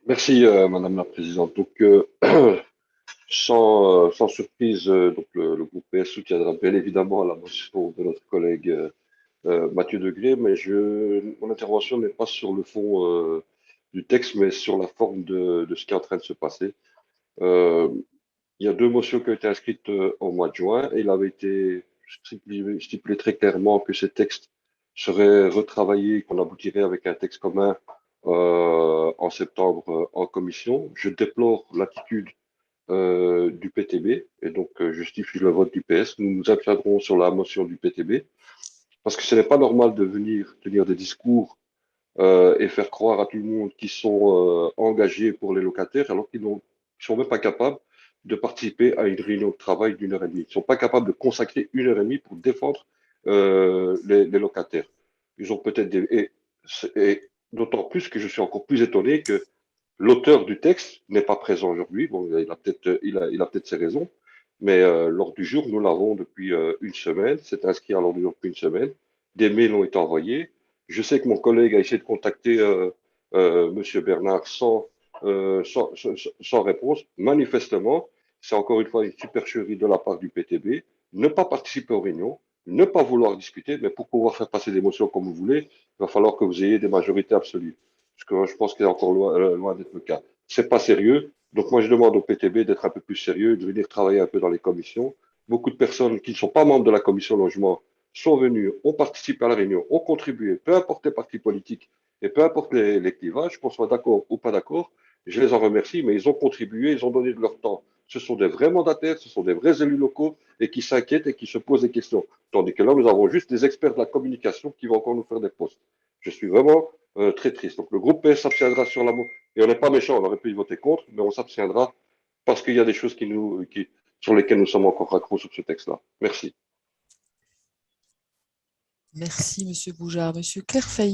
Merci, Madame la Présidente. Donc, sans surprise, donc le groupe PS soutiendra bien évidemment la motion de notre collègue Mathieu Degré, mais mon intervention n'est pas sur le fond du texte, mais sur la forme de ce qui est en train de se passer. Euh, il y a deux motions qui ont été inscrites au mois de juin, et il avait été stipulé très clairement que ces textes seraient retravaillés, qu'on aboutirait avec un texte commun en septembre en commission. Je déplore l'attitude du PTB et donc justifie le vote du PS. Nous nous abstiendrons sur la motion du PTB parce que ce n'est pas normal de venir tenir des discours et faire croire à tout le monde qu'ils sont engagés pour les locataires alors qu'ils ne sont même pas capables de participer à une réunion de travail d'une heure et demie. Ils ne sont pas capables de consacrer une heure et demie pour défendre les locataires. Ils ont peut-être et d'autant plus que je suis encore plus étonné que l'auteur du texte n'est pas présent aujourd'hui. Bon, il a peut-être ses raisons, mais l'ordre du jour, nous l'avons depuis une semaine. C'est inscrit à l'ordre du jour depuis une semaine. Des mails ont été envoyés. Je sais que mon collègue a essayé de contacter Monsieur Bernard sans réponse. Manifestement, c'est encore une fois une supercherie de la part du PTB. Ne pas participer aux réunions, ne pas vouloir discuter, mais pour pouvoir faire passer des motions comme vous voulez, il va falloir que vous ayez des majorités absolues. Parce que je pense qu'il est encore loin d'être le cas. C'est pas sérieux. Donc moi, je demande au PTB d'être un peu plus sérieux, de venir travailler un peu dans les commissions. Beaucoup de personnes qui ne sont pas membres de la commission logement sont venues, ont participé à la réunion, ont contribué, peu importe les partis politiques et peu importe les clivages, qu'on soit d'accord ou pas d'accord, je les en remercie, mais ils ont contribué, ils ont donné de leur temps. Ce sont des vrais mandataires, ce sont des vrais élus locaux et qui s'inquiètent et qui se posent des questions. Tandis que là, nous avons juste des experts de la communication qui vont encore nous faire des postes. Je suis vraiment très triste. Donc le groupe PS s'abstiendra sur la motion. Et on n'est pas méchant, on aurait pu y voter contre, mais on s'abstiendra parce qu'il y a des choses sur lesquelles nous sommes encore accros sur ce texte-là. Merci. Merci, Monsieur Boujard. Monsieur Clairfayt.